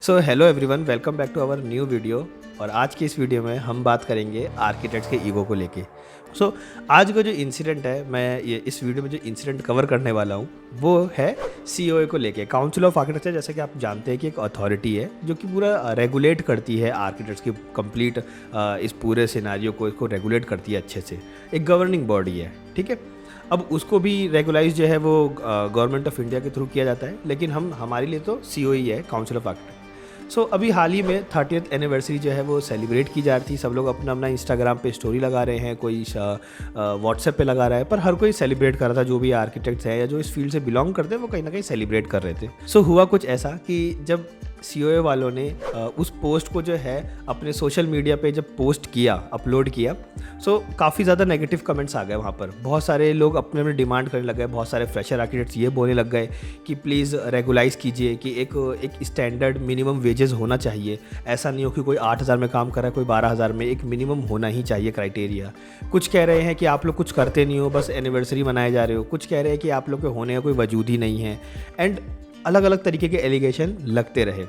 So hello everyone, welcome back to our new video. और आज की इस वीडियो में हम बात करेंगे आर्किटेक्ट्स के ईगो को लेके। आज का जो इंसिडेंट है, मैं ये इस वीडियो में जो इंसिडेंट कवर करने वाला हूँ वो है सीओए को लेके। काउंसिल ऑफ आर्किटेक्चर, जैसा कि आप जानते हैं कि एक अथॉरिटी है जो कि पूरा रेगुलेट करती है आर्किटेक्ट्स की कंप्लीट इस पूरे सिनारियो को, इसको रेगुलेट करती है अच्छे से। एक गवर्निंग बॉडी है, ठीक है। अब उसको भी रेगुलाइज जो है वो गवर्नमेंट ऑफ इंडिया के थ्रू किया जाता है, लेकिन हमारे लिए तो सीओई है, काउंसिल ऑफ आर्किटेक्ट। अभी हाल ही में 30th एनिवर्सरी जो है वो सेलिब्रेट की जा रही थी। सब लोग अपना अपना इंस्टाग्राम पे स्टोरी लगा रहे हैं, कोई व्हाट्सएप पे लगा रहा है, पर हर कोई सेलिब्रेट कर रहा था। जो भी आर्किटेक्ट्स है या जो इस फील्ड से बिलोंग करते हैं वो कहीं ना कहीं सेलिब्रेट कर रहे थे। हुआ कुछ ऐसा कि जब सीओए वालों ने उस पोस्ट को जो है अपने सोशल मीडिया पे जब पोस्ट किया, अपलोड किया, काफ़ी ज़्यादा नेगेटिव कमेंट्स आ गए वहाँ पर। बहुत सारे लोग अपने अपने डिमांड करने लग गए। बहुत सारे फ्रेशर आर्किटेक्ट्स ये बोलने लग गए कि प्लीज़ रेगुलाइज कीजिए, कि एक स्टैंडर्ड मिनिमम वेजेस होना चाहिए। ऐसा नहीं हो कि कोई 8,000 में काम कर रहा है, कोई 12,000 में, एक मिनिमम होना ही चाहिए क्राइटेरिया। कुछ कह रहे हैं कि आप लोग कुछ करते नहीं हो, बस एनिवर्सरी मनाए जा रहे हो। कुछ कह रहे हैं कि आप लोग के होने का कोई वजूद ही नहीं है। एंड अलग अलग तरीके के एलिगेशन लगते रहे।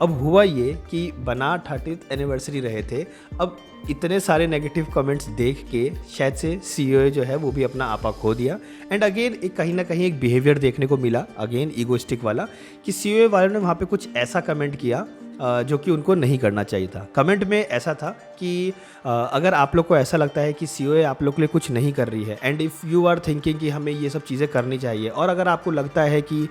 अब हुआ ये कि बना 30th एनिवर्सरी रहे थे, अब इतने सारे नेगेटिव कमेंट्स देख के शायद से सीओए जो है वो भी अपना आपा खो दिया। एंड अगेन एक कहीं ना कहीं एक बिहेवियर देखने को मिला, अगेन ईगोइस्टिक वाला, कि सीओए वालों ने वहाँ पे कुछ ऐसा कमेंट किया जो कि उनको नहीं करना चाहिए था। कमेंट में ऐसा था कि अगर आप लोग को ऐसा लगता है कि सीओए आप लोग के लिए कुछ नहीं कर रही है, and if you are thinking कि हमें ये सब चीज़ें करनी चाहिए, और अगर आपको लगता है कि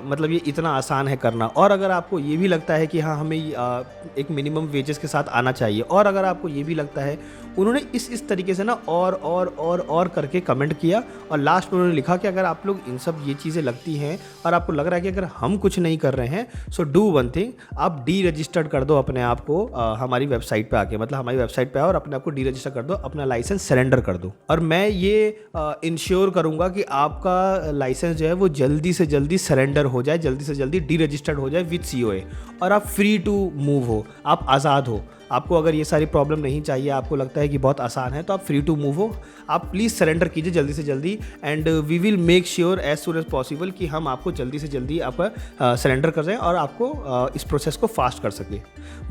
मतलब ये इतना आसान है करना, और अगर आपको ये भी लगता है कि हाँ हमें एक मिनिमम वेजेस के साथ आना चाहिए, और अगर आपको ये भी लगता है, उन्होंने इस तरीके से ना और करके कमेंट किया। और लास्ट में उन्होंने लिखा कि अगर आप लोग इन सब ये चीज़ें लगती हैं और आपको लग रहा है कि अगर हम कुछ नहीं कर रहे हैं, सो डू वन थिंग, आप डी रजिस्टर्ड कर दो अपने आप को हमारी वेबसाइट पे आके, मतलब हमारी वेबसाइट पे आओ और अपने आप को डी रजिस्टर कर दो, अपना लाइसेंस सरेंडर कर दो, और मैं ये इंश्योर करूंगा कि आपका लाइसेंस जो है वो जल्दी से जल्दी सरेंडर हो जाए, जल्दी से जल्दी डी रजिस्टर्ड हो जाए विद सीओए, और आप फ्री टू मूव हो, आप आज़ाद हो। आपको अगर ये सारी प्रॉब्लम नहीं चाहिए, आपको लगता है कि बहुत आसान है, तो आप फ्री टू मूव हो, आप प्लीज़ सरेंडर कीजिए जल्दी से जल्दी। And we will make sure as soon as possible कि हम आपको जल्दी से जल्दी आपका सरेंडर कर दें और आपको इस प्रोसेस को फास्ट कर सके।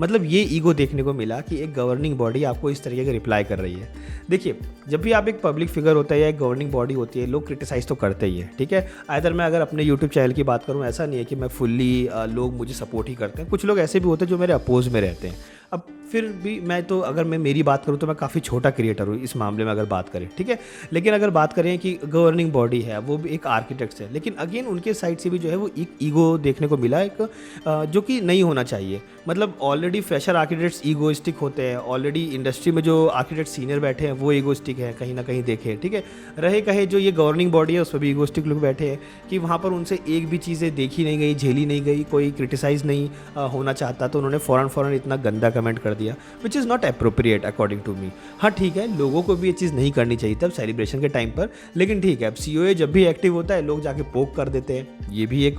मतलब ये ईगो देखने को मिला कि एक गवर्निंग बॉडी आपको इस तरीके का रिप्लाई कर रही है। देखिए, जब भी आप एक पब्लिक फिगर होता है या एक गवर्निंग बॉडी होती है, लोग क्रिटिसाइज़ तो करते ही है, ठीक है। आइदर मैं अगर अपने यूट्यूब चैनल की बात करूँ, ऐसा नहीं है कि मैं फुल्ली लोग मुझे सपोर्ट ही करते हैं। कुछ लोग ऐसे भी होते हैं जो मेरे अपोज में रहते हैं। अब फिर भी मैं तो, अगर मैं मेरी बात करूँ तो मैं काफ़ी छोटा क्रिएटर हूँ इस मामले में अगर बात करें, ठीक है। लेकिन अगर बात करें कि गवर्निंग बॉडी है, वो भी एक आर्किटेक्ट्स है, लेकिन अगेन उनके साइड से भी जो है वो एक ईगो देखने को मिला, एक जो कि नहीं होना चाहिए। मतलब ऑलरेडी फ्रेशर आर्किटेक्ट्स ईगोइस्टिक होते हैं, ऑलरेडी इंडस्ट्री में जो आर्किटेक्ट सीनियर बैठे हैं वो ईगोइस्टिक है कहीं ना कहीं, देखें, ठीक है। रहे कहे जो ये गवर्निंग बॉडी है उस पर भी ईगोइस्टिक लोग बैठे हैं कि वहाँ पर उनसे एक भी चीज़ें देखी नहीं गई, झेली नहीं गई, कोई क्रिटिसाइज़ नहीं होना चाहता, तो उन्होंने फ़ौरन इतना गंदा कमेंट कर दिया, which is not appropriate according to me. हाँ ठीक है, लोगों को भी ये चीज़ नहीं करनी चाहिए तब सेलिब्रेशन के टाइम पर, लेकिन ठीक है, अब सीओए जब भी एक्टिव होता है लोग जाके पोक कर देते हैं, ये भी एक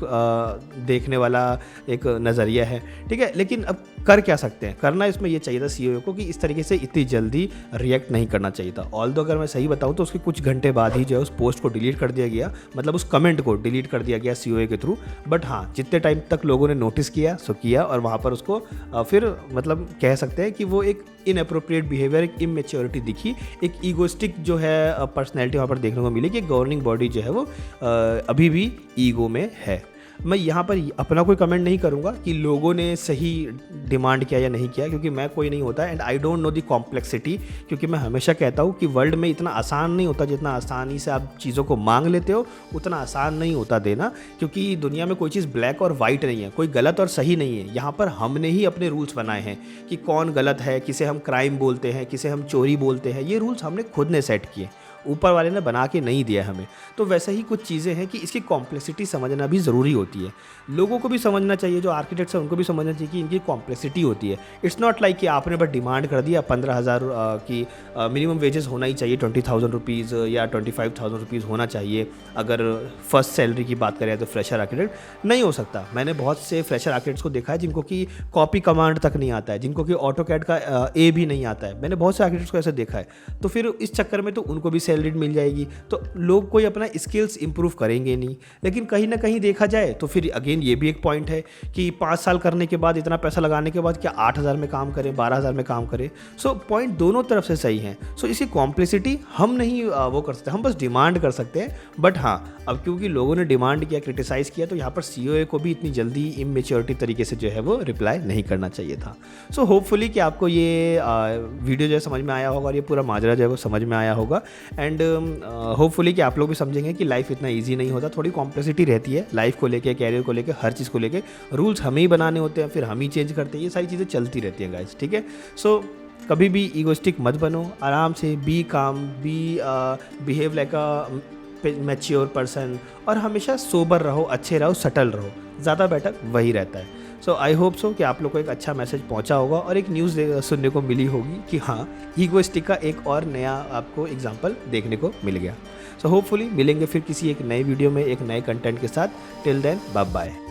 देखने वाला एक नज़रिया है, ठीक है। लेकिन अब कर क्या सकते हैं, करना इसमें ये चाहिए था सीओए को कि इस तरीके से इतनी जल्दी रिएक्ट नहीं करना चाहिए था। ऑल्दो अगर मैं सही बताऊँ तो उसके कुछ घंटे बाद ही जो है उस पोस्ट को डिलीट कर दिया गया, मतलब उस कमेंट को डिलीट कर दिया गया सीओए के थ्रू। बट हाँ, जितने टाइम तक लोगों ने नोटिस किया सो किया, और वहाँ पर उसको फिर मतलब कह सकते हैं कि वो एक इनअप्रोप्रिएट बिहेवियर, एक इमेच्योरिटी दिखी, एक ईगोस्टिक जो है पर्सनैलिटी वहाँ पर देखने को मिली कि गवर्निंग बॉडी जो है वो अभी भी ईगो में है। मैं यहाँ पर अपना कोई कमेंट नहीं करूँगा कि लोगों ने सही डिमांड किया या नहीं किया, क्योंकि मैं कोई नहीं होता and I don't know the complexity. क्योंकि मैं हमेशा कहता हूँ कि वर्ल्ड में इतना आसान नहीं होता, जितना आसानी से आप चीज़ों को मांग लेते हो उतना आसान नहीं होता देना। क्योंकि दुनिया में कोई चीज़ ब्लैक और वाइट नहीं है, कोई गलत और सही नहीं है। यहाँ पर हमने ही अपने रूल्स बनाए हैं कि कौन गलत है, किसे हम क्राइम बोलते हैं, किसे हम चोरी बोलते हैं, ये रूल्स हमने खुद ने सेट किए, ऊपर वाले ने बना के नहीं दिया हमें। तो वैसे ही कुछ चीज़ें हैं कि इसकी कॉम्प्लेक्सिटी समझना भी ज़रूरी होती है। लोगों को भी समझना चाहिए, जो आर्किटेक्ट्स हैं उनको भी समझना चाहिए कि इनकी कॉम्प्लेक्सिटी होती है। इट्स नॉट लाइक कि आपने बस डिमांड कर दिया 15,000 की मिनिमम वेजेस होना ही चाहिए, 20,000 रुपीज़ या 25,000 रुपीज़ होना चाहिए। अगर फर्स्ट सैलरी की बात करें तो फ्रेशर आर्किटेक्ट नहीं हो सकता। मैंने बहुत से फ्रेशर आर्किटेक्ट्स को देखा है जिनको कि कॉपी कमांड तक नहीं आता है, जिनको कि ऑटोकैड का ए भी नहीं आता है। मैंने बहुत से आर्किटेक्ट्स को ऐसे देखा है। तो फिर इस चक्कर में तो उनको भी सैलरीड मिल जाएगी, तो लोग कोई अपना स्किल्स इंप्रूव करेंगे नहीं। लेकिन कहीं ना कहीं देखा जाए तो फिर अगेन ये भी एक पॉइंट है कि 5 साल करने के बाद, इतना पैसा लगाने के बाद क्या 8,000 में काम करें, 12,000 में काम करें। सो पॉइंट दोनों तरफ से सही है। सो इसकी कॉम्प्लेक्सिटी हम नहीं वो कर सकते, हम बस डिमांड कर सकते हैं। बट हाँ, अब क्योंकि लोगों ने डिमांड किया, क्रिटिसाइज़ किया, तो यहाँ पर सीओए को भी इतनी जल्दी इमेच्योरिटी तरीके से जो है वो रिप्लाई नहीं करना चाहिए था। सो होपफुली कि आपको ये वीडियो जो है समझ में आया होगा और ये पूरा माजरा जो है वो समझ में आया होगा। एंड होपफुली कि आप लोग भी समझेंगे कि लाइफ इतना ईजी नहीं होता, थोड़ी कॉम्प्लेक्सिटी रहती है लाइफ को लेके, कैरियर को लेके, हर चीज़ को लेके। रूल्स हमें ही बनाने होते हैं, फिर हम ही चेंज करते हैं, ये सारी चीज़ें चलती रहती हैं गाइस, ठीक है। सो कभी भी ईगोइस्टिक मत बनो, आराम से बी काम, behave like a mature person, और हमेशा सोबर रहो, अच्छे रहो, सटल रहो, ज़्यादा बेटर वही रहता है। सो आई होप सो कि आप लोग को एक अच्छा मैसेज पहुंचा होगा और एक न्यूज़ सुनने को मिली होगी कि हाँ, ईगोइस्टिक का एक और नया आपको एग्जांपल देखने को मिल गया। सो होपफुली मिलेंगे फिर किसी एक नए वीडियो में एक नए कंटेंट के साथ। Till then bye bye.